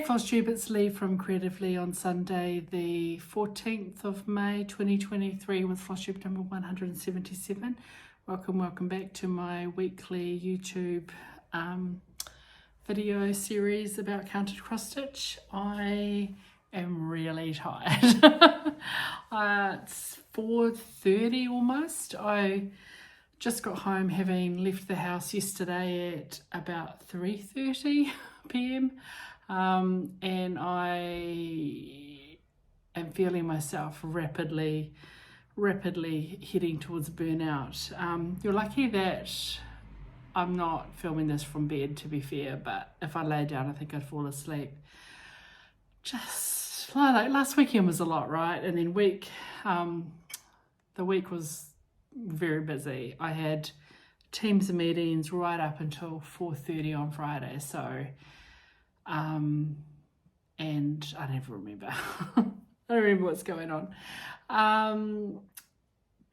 FLOSSTUBE, it's Leigh from Creatively on Sunday the 14th of May 2023 with FLOSSTUBE number 177. Welcome back to my weekly YouTube video series about counted cross stitch. I am really tired. It's 4:30 almost. I just got home having left the house yesterday at about 3:30 p.m. And I am feeling myself rapidly heading towards burnout. You're lucky that I'm not filming this from bed, to be fair, but if I lay down I think I'd fall asleep. Just like last weekend was a lot, right? And then the week was very busy. I had Teams meetings right up until 4:30 on Friday, so and I never remember. I don't remember what's going on.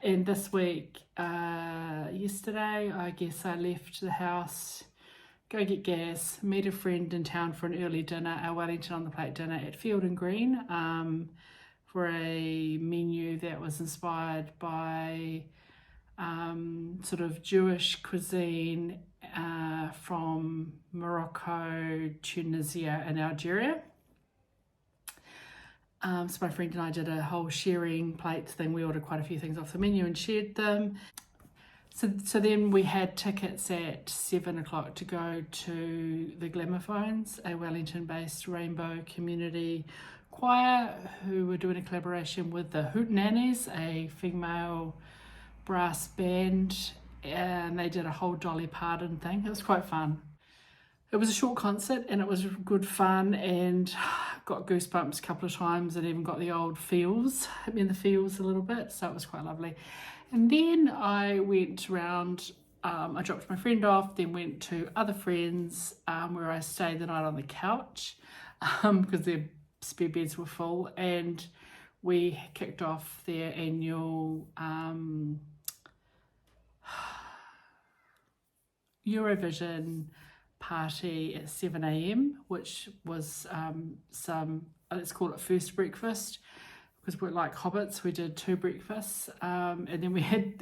And this week, yesterday, I guess I left the house, go get gas, meet a friend in town for an early dinner, our Wellington on the Plate dinner at Field and Green, for a menu that was inspired by sort of Jewish cuisine from Morocco, Tunisia and Algeria. So my friend and I did a whole sharing plates thing. We ordered quite a few things off the menu and shared them. So then we had tickets at 7 o'clock to go to the Glamophones, a Wellington-based rainbow community choir who were doing a collaboration with the Hutt Nannies, a female brass band, and they did a whole Dolly Parton thing. It was quite fun. It was a short concert and it was good fun, and got goosebumps a couple of times and even got the old feels, hit me in the feels a little bit, so it was quite lovely. And then I went around, I dropped my friend off, then went to other friends where I stayed the night on the couch because their spare beds were full, and we kicked off their annual Eurovision party at 7 a.m, which was let's call it first breakfast, because we're like hobbits. We did 2 breakfasts, and then we had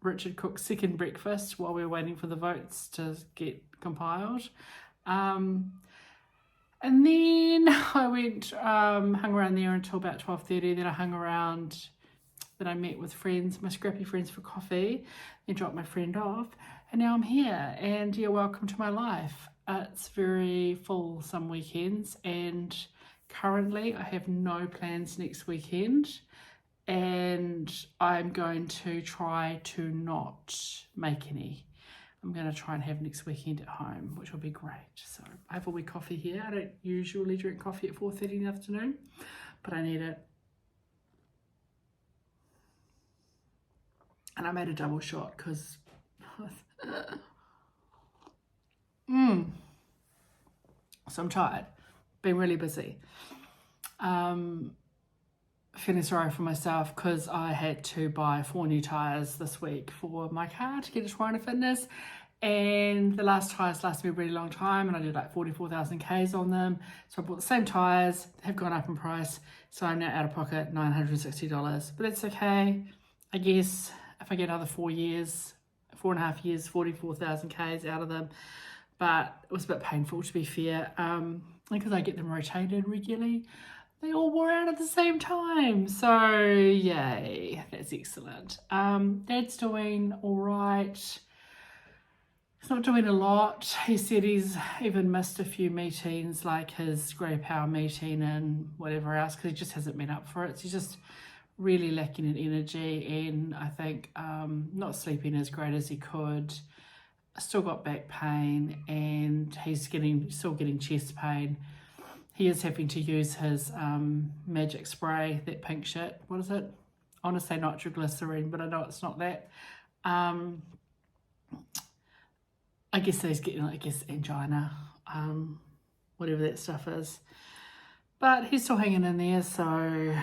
Richard Cook's second breakfast while we were waiting for the votes to get compiled. And then I went, hung around there until about 12:30. Then I hung around, then I met with friends, my scrappy friends, for coffee, then dropped my friend off, and now I'm here. And yeah, welcome to my life. It's very full some weekends, and currently I have no plans next weekend, and I'm going to try to not make any. I'm going to try and have next weekend at home, which will be great. So I have a wee coffee here. I don't usually drink coffee at 4:30 in the afternoon, but I need it. And I made a double shot because so I'm tired, been really busy. Feeling sorry for myself because I had to buy 4 new tyres this week for my car to get it to Rhino Fitness, and the last tyres lasted me a really long time, and I did like 44,000 Ks on them. So I bought the same tyres, have gone up in price, so I'm now out of pocket $960, but that's okay. I guess if I get another 4.5 years, 44,000 Ks out of them. But it was a bit painful, to be fair, because I get them rotated regularly. They all wore out at the same time, so yay, that's excellent. Dad's doing all right. He's not doing a lot. He said he's even missed a few meetings, like his Grey Power meeting and whatever else, because he just hasn't been up for it. So he's just really lacking in energy, and I think not sleeping as great as he could. Still got back pain, and he's still getting chest pain. He is having to use his magic spray, that pink shit. What is it? I want to say nitroglycerine, but I know it's not that. I guess he's getting, angina, whatever that stuff is. But he's still hanging in there, so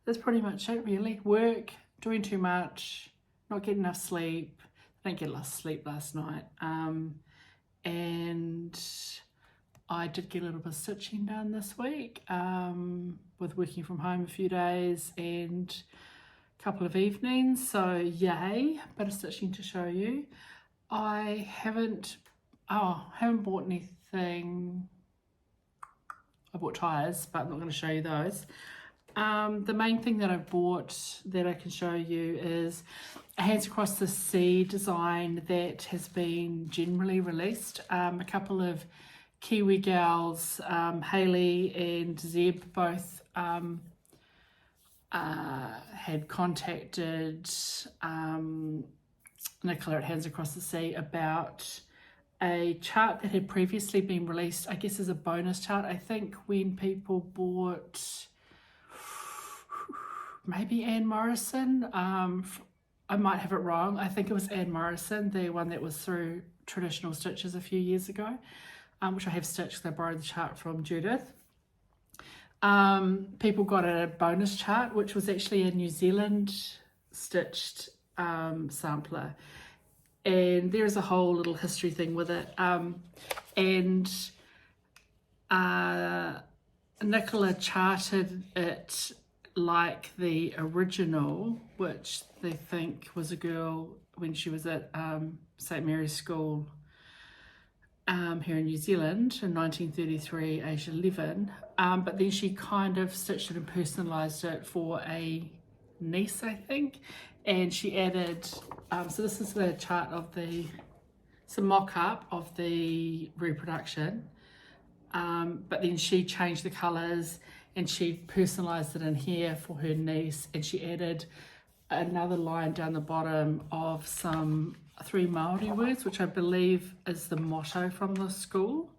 that's pretty much it, really. Work, doing too much, not getting enough sleep. I didn't get enough sleep last night. And I did get a little bit of stitching done this week with working from home a few days and a couple of evenings, so yay, bit of stitching to show you. I haven't bought anything. I bought tyres, but I'm not going to show you those. The main thing that I bought that I can show you is a Hands Across the Sea design that has been generally released. A couple of Kiwi gals, Hayley and Zeb, both had contacted Nicola at Hands Across the Sea about a chart that had previously been released, I guess as a bonus chart. I think when people bought maybe Anne Morrison, I might have it wrong, I think it was Anne Morrison, the one that was through Traditional Stitches a few years ago, which I have stitched because I borrowed the chart from Judith. People got a bonus chart which was actually a New Zealand stitched sampler, and there's a whole little history thing with it, and Nicola charted it like the original, which they think was a girl when she was at St Mary's School here in New Zealand in 1933, age 11, but then she kind of stitched it and personalised it for a niece, I think, and she added, so this is the chart of it's a mock-up of the reproduction, but then she changed the colours and she personalised it in here for her niece, and she added another line down the bottom of some 3 Māori words, which I believe is the motto from the school,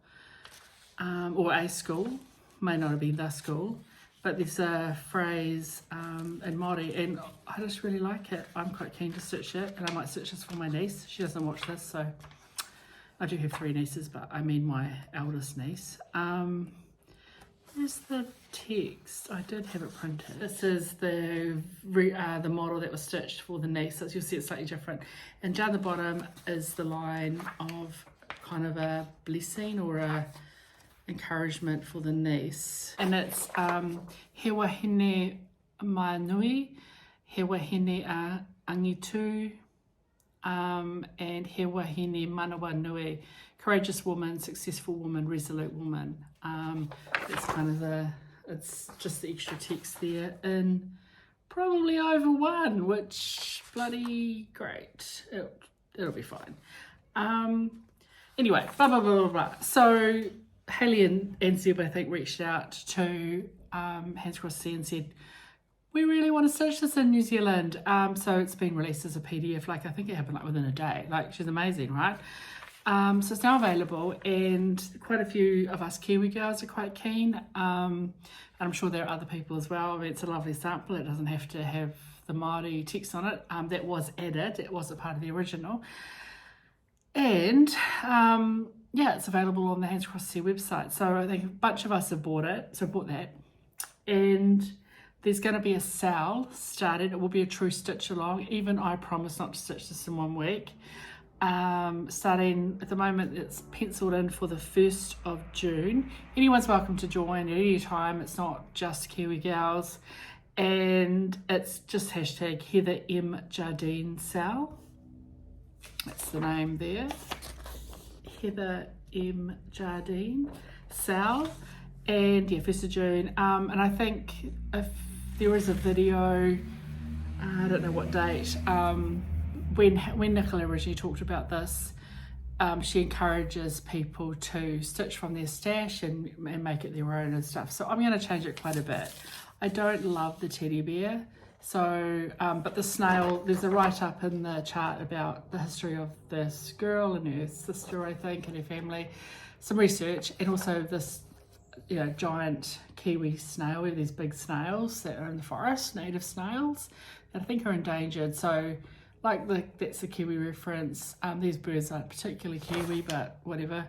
or a school, may not have been the school, but there's a phrase in Māori, and I just really like it. I'm quite keen to stitch it, and I might stitch this for my niece. She doesn't watch this, so I do have 3 nieces, but I mean my eldest niece. There's the text. I did have it printed. This is the model that was stitched for the niece, so you'll see it's slightly different. And down the bottom is the line of kind of a blessing or a encouragement for the niece. And it's he wahine mai he wahine a angitu, and he wahine manawa nui, courageous woman, successful woman, resolute woman. It's kind of it's just the extra text there in probably over 1, which bloody great. It'll be fine. Anyway, blah, blah, blah, blah, blah. So Hayley and Zeb, I think, reached out to Hands Across the Sea and said, we really want to stitch this in New Zealand. So it's been released as a PDF, like I think it happened like within a day. Like, she's amazing, right? So it's now available, and quite a few of us Kiwi girls are quite keen. And I'm sure there are other people as well. I mean, it's a lovely sample. It doesn't have to have the Māori text on it. That was added. It wasn't part of the original. And yeah, it's available on the Hands Across the Sea website. So I think a bunch of us have bought it. So I bought that. And there's going to be a sale started. It will be a true stitch along. Even I promise not to stitch this in 1 week. Starting at the moment, it's penciled in for the 1st of June. Anyone's welcome to join at any time. It's not just Kiwi gals, and it's just hashtag Heather M Jardine sale. That's the name there, Heather M Jardine sale, and yeah, 1st of June. And I think if there is a video, I don't know what date, when Nicola originally talked about this, she encourages people to stitch from their stash and make it their own and stuff. So I'm going to change it quite a bit. I don't love the teddy bear, so but the snail, there's a write-up in the chart about the history of this girl and her sister, I think, and her family, some research, and also this, you know, giant Kiwi snail. We have these big snails that are in the forest, native snails, that I think are endangered. So like that's a Kiwi reference. These birds aren't particularly Kiwi, but whatever.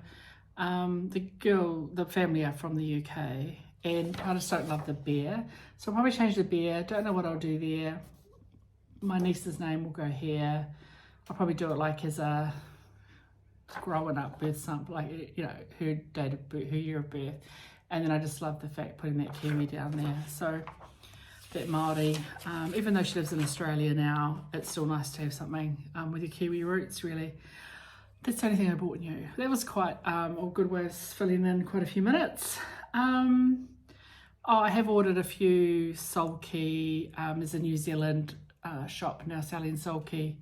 The family are from the UK, and I just don't love the bear. So I'll probably change the bear. Don't know what I'll do there. My niece's name will go here. I'll probably do it like as a growing up, birth sample, like, you know, her date of birth, her year of birth. And then I just love the fact putting that Kiwi down there. So that Māori, even though she lives in Australia now, it's still nice to have something with your Kiwi roots, really. That's the only thing I bought new. That was quite a good way of filling in quite a few minutes. I have ordered a few sulky. There's a New Zealand shop now selling sulky.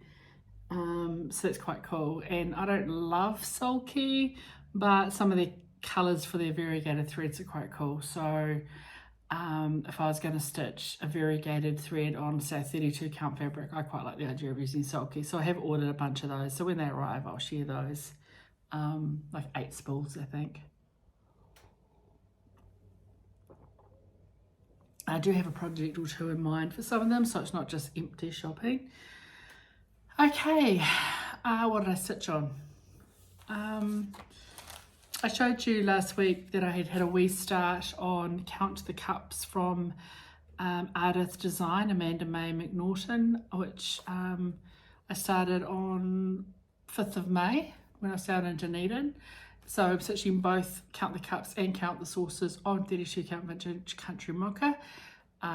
So that's quite cool. And I don't love sulky, but some of the colours for their variegated threads are quite cool. So if I was going to stitch a variegated thread on, say, 32 count fabric, I quite like the idea of using sulky. So I have ordered a bunch of those. So when they arrive, I'll share those. Like 8 spools, I think. I do have a project or two in mind for some of them, so it's not just empty shopping. Okay, what did I stitch on? I showed you last week that I had a wee start on Count the Cups from Ardith Design, Amanda May McNaughton, which I started on 5th of May when I was down in Dunedin. So I'm stitching both Count the Cups and Count the Saucers on 32 count vintage country mocha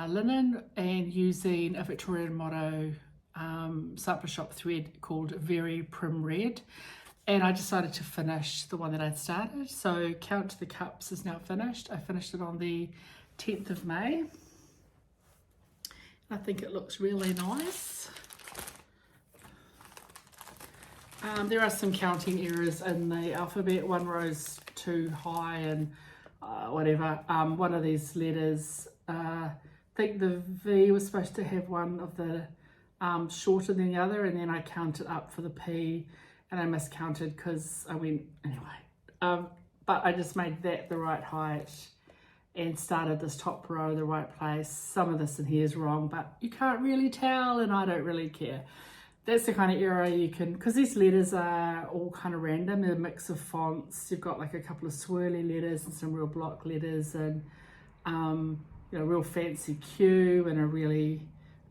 linen, and using a Victorian motto sampler shop thread called Very Prim Red. And I decided to finish the one that I'd started. So Count the Cups is now finished. I finished it on the 10th of May. I think it looks really nice. There are some counting errors in the alphabet. One row's too high and whatever. One of these letters, I think the V was supposed to have one of the shorter than the other, and then I counted up for the P and I miscounted because I went, anyway. But I just made that the right height and started this top row the right place. Some of this in here is wrong, but you can't really tell, and I don't really care. That's the kind of error you can, because these letters are all kind of random. They're a mix of fonts. You've got like a couple of swirly letters and some real block letters, and you know, real fancy Q and a really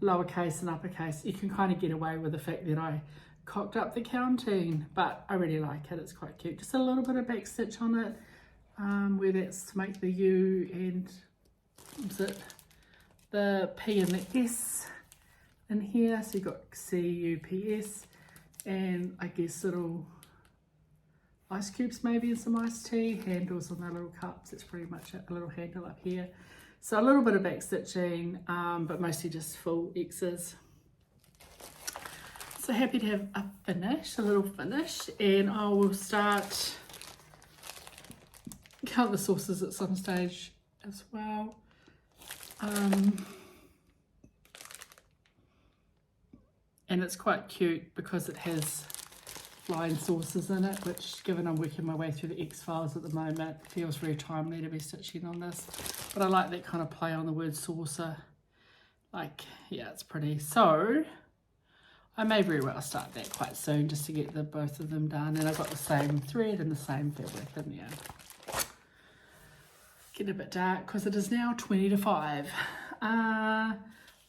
lowercase and uppercase. You can kind of get away with the fact that I cocked up the counting, but I really like it. It's quite cute. Just a little bit of back stitch on it, where that's to make the U and the P and the S in here. So you've got C-U-P-S, and I guess little ice cubes maybe and some iced tea, handles on the little cups. It's pretty much a little handle up here. So a little bit of back stitching, but mostly just full X's. So happy to have a finish, a little finish, and I will start Count the Saucers at some stage as well. And it's quite cute because it has flying saucers in it, which, given I'm working my way through the X-Files at the moment, feels very timely to be stitching on this. But I like that kind of play on the word saucer. Like, yeah, it's pretty. So I may very well start that quite soon just to get the both of them done. And I've got the same thread and the same fabric in there. Getting a bit dark because it is now 20 to 5.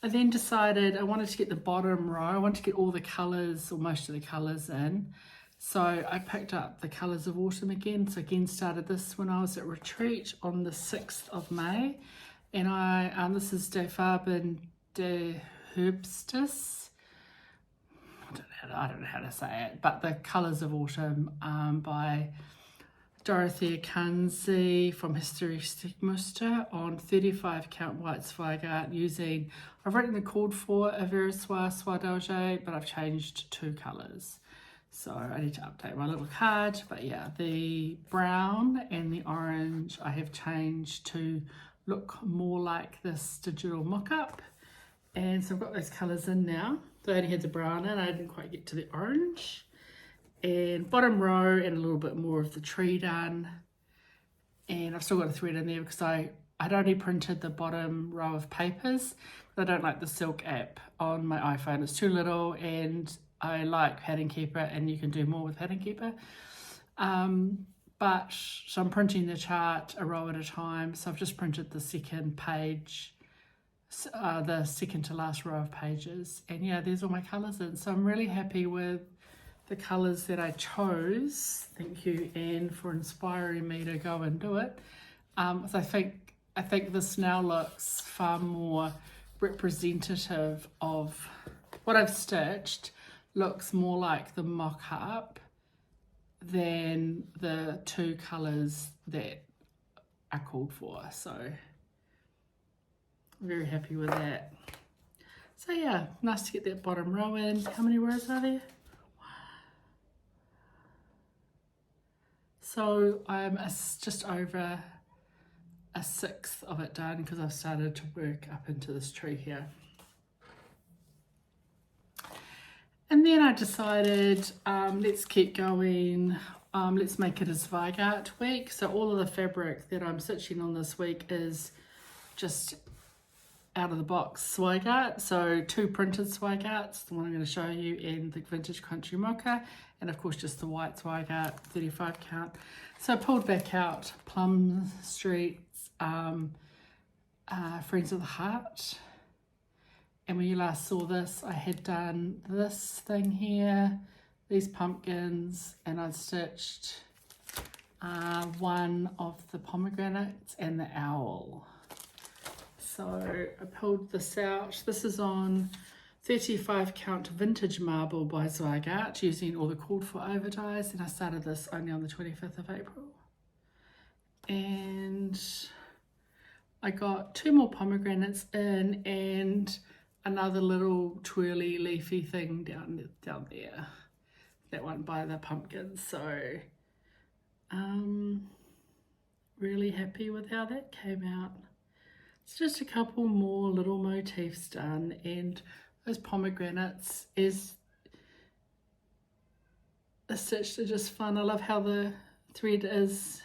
I then decided I wanted to get the bottom row. I wanted to get all the colours, or most of the colours in. So I picked up the Colours of Autumn again. So again, started this when I was at retreat on the 6th of May. And this is De Farben de Herbstus. I don't know how to say it, but the Colours of Autumn by Dorothee Kandzi from Historiche Stickmuster on 35 count white Zweigart using, I've written the called for AVAS Soie d'Alger, but I've changed 2 colours. So I need to update my little card, but yeah, the brown and the orange I have changed to look more like this digital mock-up. And so I've got those colours in now. So I only had the brown in, I didn't quite get to the orange. And bottom row and a little bit more of the tree done. And I've still got a thread in there because I'd only printed the bottom row of papers. But I don't like the Silk app on my iPhone. It's too little, and I like Pattern Keeper, and you can do more with Pattern Keeper. But so I'm printing the chart a row at a time. So I've just printed the second page, the second to last row of pages. And yeah, there's all my colours in. So I'm really happy with the colours that I chose. Thank you, Anne, for inspiring me to go and do it. So I think this now looks far more representative of what I've stitched. Looks more like the mock-up than the two colours that are called for. So I'm very happy with that. So yeah, nice to get that bottom row in. How many rows are there? So I'm just over a sixth of it done because I've started to work up into this tree here. And then I decided, let's keep going. Let's make it a Zweigart week. So all of the fabric that I'm stitching on this week is just out of the box Zweigart. So 2 printed Zweigarts, the one I'm going to show you, and the Vintage Country Mocha, and of course just the white Zweigart 35 count. So I pulled back out Plum Street Friends of the Hart. And when you last saw this, I had done this thing here, these pumpkins, and I'd stitched one of the pomegranates and the owl. So I pulled this out. This is on 35 count vintage marble by Zweigart, using all the called for overdyes, and I started this only on the 25th of April. And I got 2 more pomegranates in and another little twirly leafy thing down there, that one by the pumpkins. So really happy with how that came out. It's just a couple more little motifs done, and those pomegranates is stitched are just fun. I love how the thread is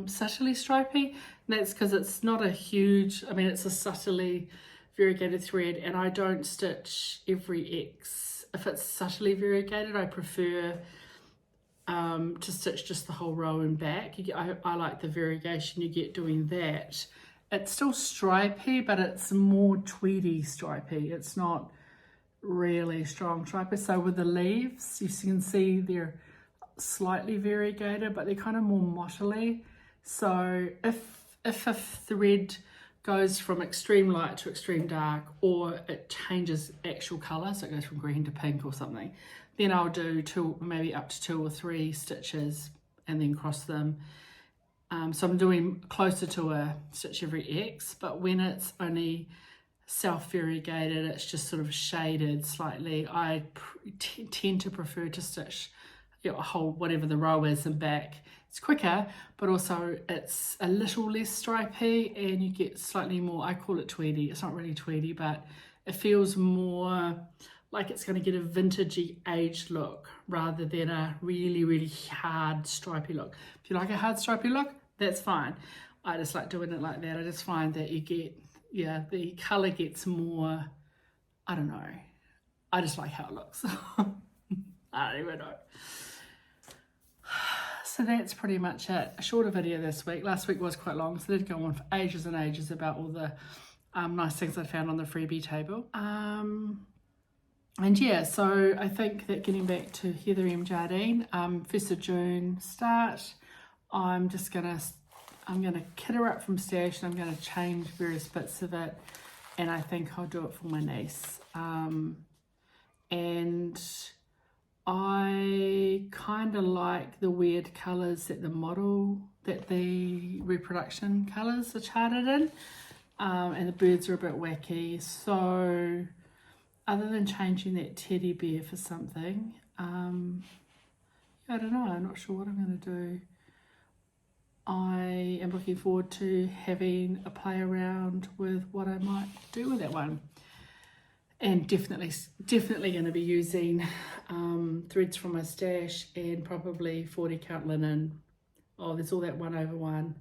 subtly stripy. And that's because it's not a huge, I mean, it's a subtly variegated thread, and I don't stitch every X. If it's subtly variegated, I prefer to stitch just the whole row and back. I like the variegation you get doing that. It's still stripy, but it's more tweedy stripy. It's not really strong stripy. So with the leaves, you can see they're slightly variegated, but they're kind of more mottly. So if a thread goes from extreme light to extreme dark, or it changes actual colour, so it goes from green to pink or something, then I'll do maybe up to 2 or 3 stitches and then cross them. So I'm doing closer to a stitch every X, but when it's only self-variegated, it's just sort of shaded slightly, I tend to prefer to stitch a whole, whatever the row is, and back. It's quicker, but also it's a little less stripy, and you get slightly more, I call it tweedy. It's not really tweedy, but it feels more like it's going to get a vintagey aged look rather than a really, really hard stripy look. If you like a hard stripy look, that's fine. I just like doing it like that. I just find that you get, the colour gets more, I don't know. I just like how it looks. I don't even know. So that's pretty much it. A shorter video this week. Last week was quite long, so I did go on for ages and ages about all the nice things I found on the freebie table. And yeah, so I think that getting back to Heather M. Jardine, 1st of June start, I'm gonna kit her up from stash, and I'm gonna change various bits of it, and I think I'll do it for my niece. And I kind of like the weird colours that the reproduction colours are charted in, and the birds are a bit wacky. So other than changing that teddy bear for something, I don't know, I'm not sure what I'm going to do. I am looking forward to having a play around with what I might do with that one. And definitely going to be using threads from my stash, and probably 40 count linen. Oh, there's all that 1/1.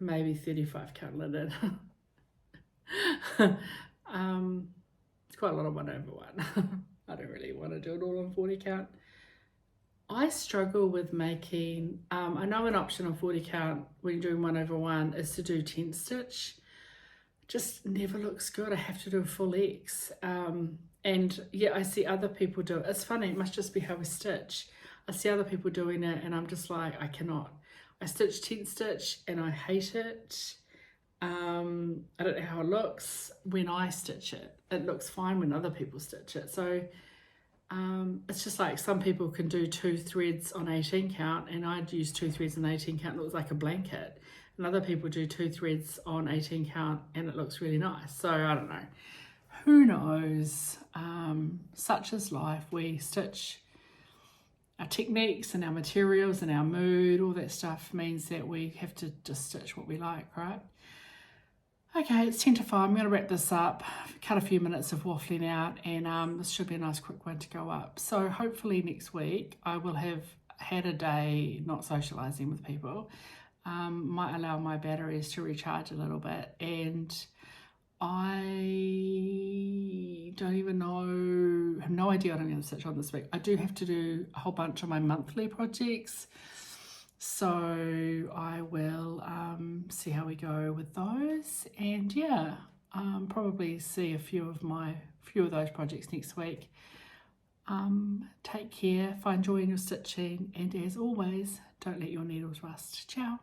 Maybe 35 count linen. It's quite a lot of 1/1. I don't really want to do it all on 40 count. I struggle with making, I know an option on 40 count when you're doing 1/1 is to do tent stitch. Just never looks good. I have to do a full X. And And yeah, I see other people do it. It's funny, it must just be how we stitch. I see other people doing it and I'm just like, I cannot. I stitch 10 stitch and I hate it. I don't know how it looks when I stitch it. It looks fine when other people stitch it. So it's just like some people can do 2 threads on 18 count, and I'd use 2 threads on 18 count and it looks like a blanket. And other people do 2 threads on 18 count and it looks really nice. So I don't know. Who knows? Such is life. We stitch our techniques and our materials and our mood, all that stuff means that we have to just stitch what we like, right? Okay, it's 10 to 5. I'm going to wrap this up, cut a few minutes of waffling out, and this should be a nice quick one to go up. So hopefully next week I will have had a day not socialising with people. Might allow my batteries to recharge a little bit, and I don't even know, have no idea what I'm going to stitch on this week. I do have to do a whole bunch of my monthly projects, so I will see how we go with those, and yeah, probably see a few of those projects next week. Take care, find joy in your stitching, and as always, don't let your needles rust. Ciao.